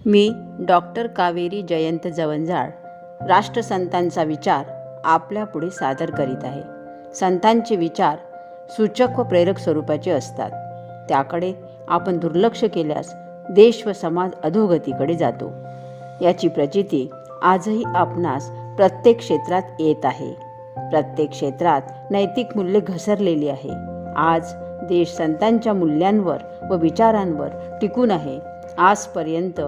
मी doctor Kaveri Jayant Jawanjal राष्ट्रसंतांचा विचार आपल्यापुढे सादर करीत आहे. संतांचे विचार सूचक व प्रेरक स्वरूपाचे असतात. त्याकडे आपण दुर्लक्ष केल्यास देश व समाज अधोगतीकडे जातो. याची प्रचिती आजही आपणास प्रत्येक क्षेत्रात येत आहे. प्रत्येक क्षेत्रात नैतिक मूल्ये घसरलेली आहे. आज देश संतांच्या मूल्यांवर व विचारांवर टिकून आहे. आजपर्यंत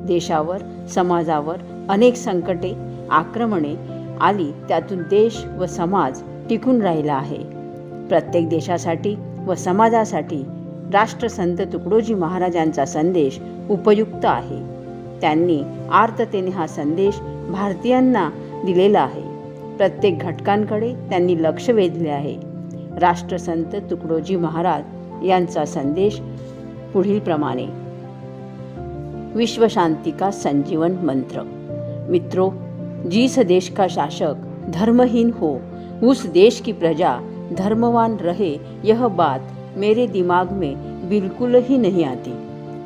देशावर समाजावर अनेक संकटे आक्रमणे आली, त्यातून देश व समाज टिकून राहिला आहे. प्रत्येक देशासाठी व समाजासाठी राष्ट्रसंत तुकडोजी महाराजांचा संदेश उपयुक्त आहे. त्यांनी आर्ततेने हा संदेश भारतीयांना दिलेला आहे. प्रत्येक घटकांकडे त्यांनी लक्ष वेधले आहे. राष्ट्रसंत तुकडोजी महाराज यांचा संदेश पुढील प्रमाणे. विश्व शांति का संजीवन मंत्र. मित्रों, जिस देश का शासक धर्महीन हो उस देश की प्रजा धर्मवान रहे, यह बात मेरे दिमाग में बिल्कुल ही नहीं आती.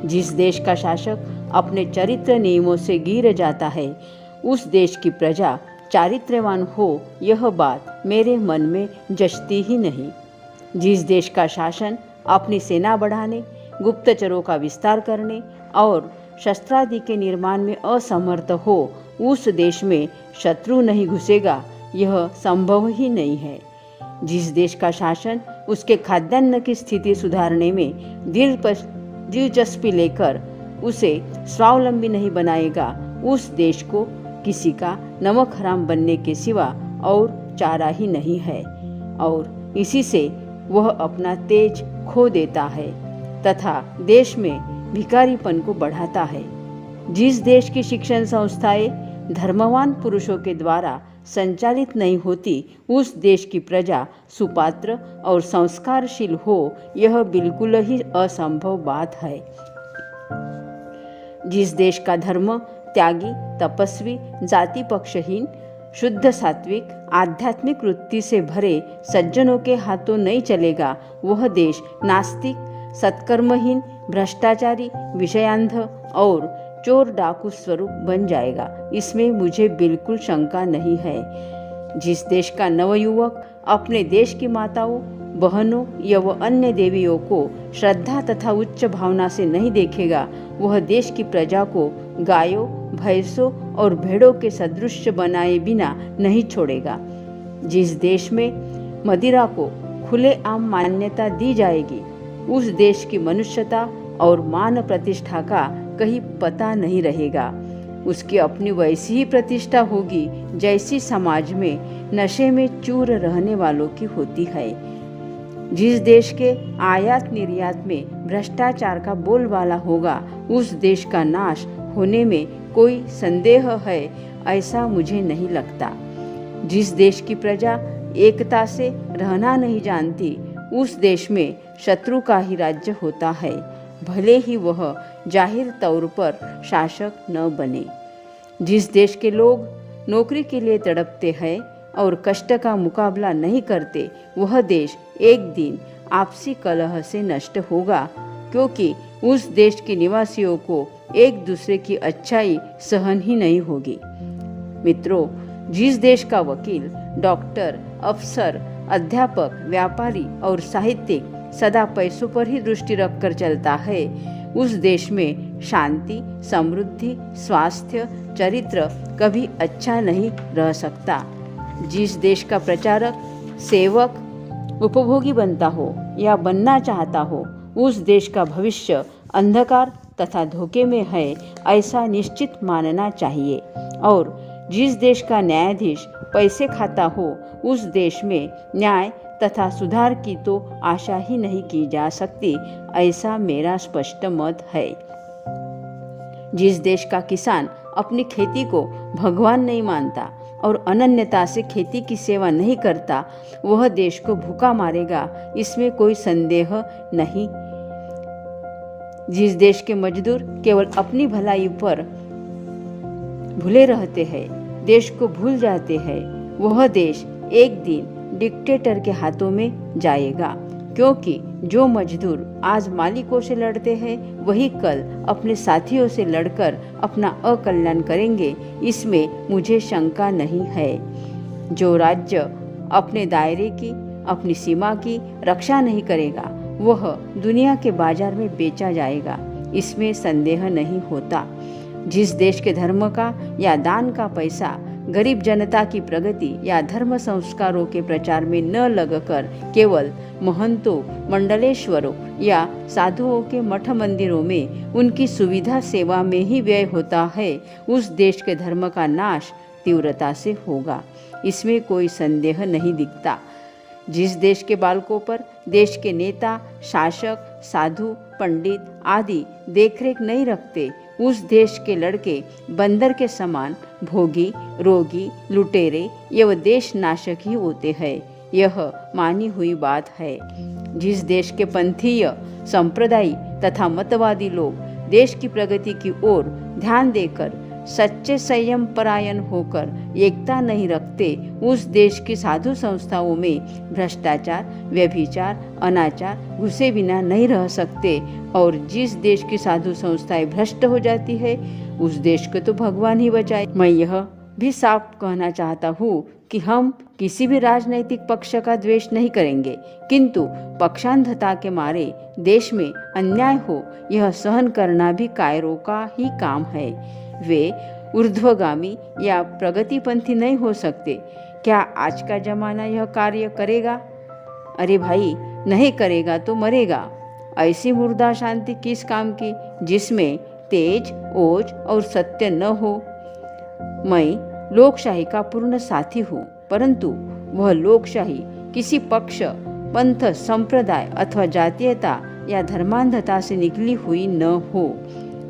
जिस देश का शासक अपने चरित्र नियमों से गिर जाता है, उस देश की प्रजा चारित्र्यवान हो, यह बात मेरे मन में जचती ही नहीं. जिस देश का शासन अपनी सेना बढ़ाने, गुप्तचरों का विस्तार करने और शस्त्रादि के निर्माण में असमर्थ हो, उस देश में शत्रु नहीं घुसेगा, यह संभव ही नहीं है. जिस देश का शासन उसके खाद्यान्न की स्थिति सुधारने में दिलचस्पी लेकर उसे स्वावलंबी नहीं बनाएगा, उस देश को किसी का नमक हराम बनने के सिवा और चारा ही नहीं है, और इसी से वह अपना तेज खो देता है तथा देश में भिखारीपन को बढ़ाता है. जिस देश की शिक्षण संस्थाएं धर्मवान पुरुषों के द्वारा संचालित नहीं होती, उस देश की प्रजा सुपात्र और संस्कारशील हो, यह बिल्कुल ही असंभव बात है. जिस देश का धर्म त्यागी, तपस्वी, जाति पक्षहीन, शुद्ध सात्विक, आध्यात्मिक वृत्ति से भरे सज्जनों के हाथों नहीं चलेगा, वह देश नास्तिक, सत्कर्महीन, भ्रष्टाचारी, विषयांध और चोर डाकू स्वरूप बन जाएगा. इसमें मुझे बिल्कुल शंका नहीं है. जिस देश का नवयुवक अपने देश की माताओं, बहनों एवं अन्य देवियों को श्रद्धा तथा उच्च भावना से नहीं देखेगा, वह देश की प्रजा को गायों, भैंसों और भेड़ों के सदृश बनाए बिना नहीं छोड़ेगा. जिस देश में मदिरा को खुलेआम मान्यता दी जाएगी, उस देश की मनुष्यता और मान प्रतिष्ठा का कहीं पता नहीं रहेगा. उसकी अपनी वैसी ही प्रतिष्ठा होगी जैसी समाज में नशे में चूर रहने वालों की होती है. जिस देश के आयात निर्यात में भ्रष्टाचार का बोलबाला होगा, उस देश का नाश होने में कोई संदेह है, ऐसा मुझे नहीं लगता. जिस देश की प्रजा एकता से रहना नहीं जानती, उस देश में शत्रु का ही राज्य होता है, भले ही वह जाहिर तौर पर शासक न बने. जिस देश के लोग नौकरी के लिए तड़पते हैं और कष्ट का मुकाबला नहीं करते, वह देश एक दिन आपसी कलह से नष्ट होगा, क्योंकि उस देश के निवासियों को एक दूसरे की अच्छाई सहन ही नहीं होगी. मित्रों, जिस देश का वकील, डॉक्टर, अफसर, अध्यापक, व्यापारी और साहित्यिक सदा पैसों पर ही दृष्टि रखकर चलता है, उस देश में शांति, समृद्धि, स्वास्थ्य, चरित्र कभी अच्छा नहीं रह सकता. जिस देश का प्रचारक, सेवक, उपभोगी बनता हो या बनना चाहता हो, उस देश का भविष्य अंधकार तथा धोखे में है, ऐसा निश्चित मानना चाहिए. और जिस देश का न्यायाधीश पैसे खाता हो, उस देश में न्याय तथा सुधार की तो आशा ही नहीं की जा सकती, ऐसा मेरा स्पष्ट मत है. जिस देश का किसान अपनी खेती को भगवान नहीं मानता और अनन्यता से खेती की सेवा नहीं करता, वह देश को भूखा मारेगा, इसमें कोई संदेह नहीं. जिस देश के मजदूर केवल अपनी भलाई पर भूले रहते हैं, देश को भूल जाते हैं, वह देश एक दिन डिक्टेटर के हाथों में जाएगा. क्योंकि जो मजदूर आज मालिकों से लड़ते हैं वही कल अपने साथियों से लड़कर अपना अकल्याण करेंगे, इसमें मुझे शंका नहीं है। जो राज्य अपने दायरे की, अपनी सीमा की रक्षा नहीं करेगा वह दुनिया के बाजार में बेचा जाएगा, इसमें संदेह नहीं होता। जिस देश के धर्म का या दान का पैसा गरीब जनता की प्रगति या धर्म संस्कारों के प्रचार में न लगकर केवल महंतों, मंडलेश्वरों या साधुओं के मठ मंदिरों में उनकी सुविधा सेवा में ही व्यय होता है, उस देश के धर्म का नाश तीव्रता से होगा, इसमें कोई संदेह नहीं दिखता। जिस देश के बालकों पर देश के नेता, शासक, साधु, पंडित आदि देखरेख नहीं रखते, उस देश के लड़के बंदर के समान भोगी, रोगी, लुटेरे एवं देश नाशक ही होते हैं, यह मानी हुई बात है। जिस देश के पंथीय, संप्रदायी तथा मतवादी लोग देश की प्रगति की ओर ध्यान देकर सच्चे संयम परायण होकर एकता नहीं रखते, उस देश की साधु संस्थाओं में भ्रष्टाचार, व्यभिचार, अनाचार घुसे बिना नहीं रह सकते, और जिस देश की साधु संस्थाएं भ्रष्ट हो जाती है उस देश को तो भगवान ही बचाए। मैं यह भी साफ कहना चाहता हूँ कि हम किसी भी राजनैतिक पक्ष का द्वेष नहीं करेंगे, किंतु पक्षांधता के मारे देश में अन्याय हो यह सहन करना भी कायरों का ही काम है। वे ऊर्ध्वगामी या प्रगतिपंथी नहीं हो सकते। क्या आज का जमाना यह कार्य करेगा? अरे भाई, नहीं करेगा तो मरेगा। ऐसी मुर्दा शांति किस काम की जिसमें तेज, ओज और सत्य न हो। मैं लोकशाही का पूर्ण साथी हूँ, परंतु वह लोकशाही किसी पक्ष, पंथ, संप्रदाय अथवा जातीयता या धर्मांधता से निकली हुई न हो।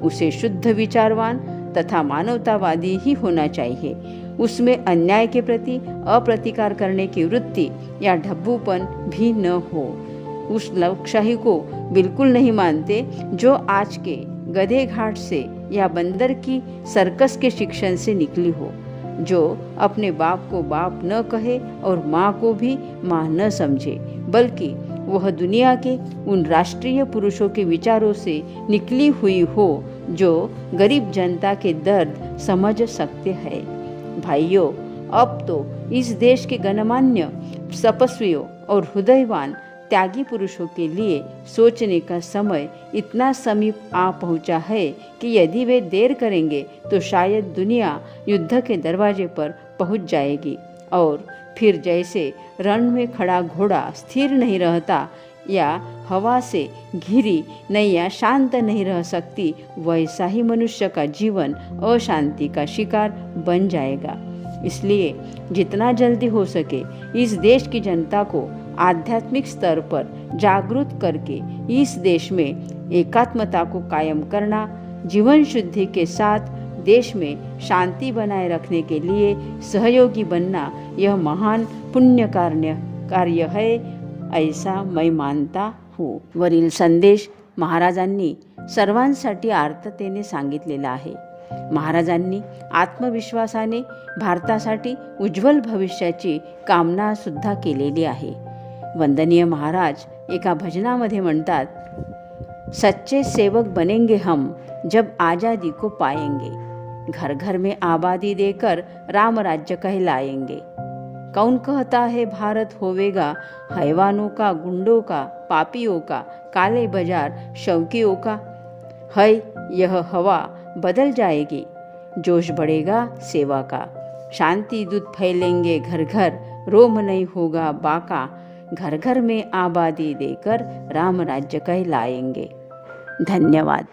उसे शुद्ध विचारवान तथा मानवतावादी ही होना चाहिए। उसमें अन्याय के प्रति अप्रतिकार करने की वृत्ति या ढब्बूपन भी न हो। उस लोकशाही को बिल्कुल नहीं मानते जो आज के गधे घाट से या बंदर की सर्कस के शिक्षण से निकली हो, जो अपने बाप को बाप न कहे और माँ को भी माँ न समझे, बल्कि वह दुनिया के उन राष्ट्रीय पुरुषों के विचारों से निकली हुई हो जो गरीब जनता के दर्द समझ सकते हैं। भाइयों, अब तो इस देश के गणमान्य तपस्वियों और हृदयवान त्यागी पुरुषों के लिए सोचने का समय इतना समीप आ पहुंचा है कि यदि वे देर करेंगे तो शायद दुनिया युद्ध के दरवाजे पर पहुंच जाएगी, और फिर जैसे रण में खड़ा घोड़ा स्थिर नहीं रहता या हवा से घिरी नैया शांत नहीं रह सकती, वैसा ही मनुष्य का जीवन अशांति का शिकार बन जाएगा। इसलिए जितना जल्दी हो सके इस देश की जनता को आध्यात्मिक स्तर पर जागरूक करके इस देश में एकात्मता को कायम करना, जीवन शुद्धि के साथ देश में शांति बनाए रखने के लिए सहयोगी बनना, यह महान पुण्य कार्य है, ऐसा मैं मानता हूँ। वरील संदेश महाराजांनी सर्वांसाठी आर्ततेने सांगितलेला आहे। महाराजांनी आत्मविश्वासाने भारतासाठी उज्ज्वल भविष्याची कामना सुद्धा केलेली आहे। वंदनीय महाराज एका भजनामध्ये म्हणतात, सच्चे सेवक बनेंगे हम जब आज़ादी को पाएंगे, घर घर में आबादी देकर राम राज्य कहलाएंगे। कौन कहता है भारत होवेगा हैवानों का, गुंडों का, पापियों का, काले बाजार शौकियों का। है यह हवा बदल जाएगी, जोश बढ़ेगा सेवा का। शांति दूत फैलेंगे घर घर, रोम नहीं होगा बाका। घर घर में आबादी देकर राम राज्य कहलाएंगे। धन्यवाद।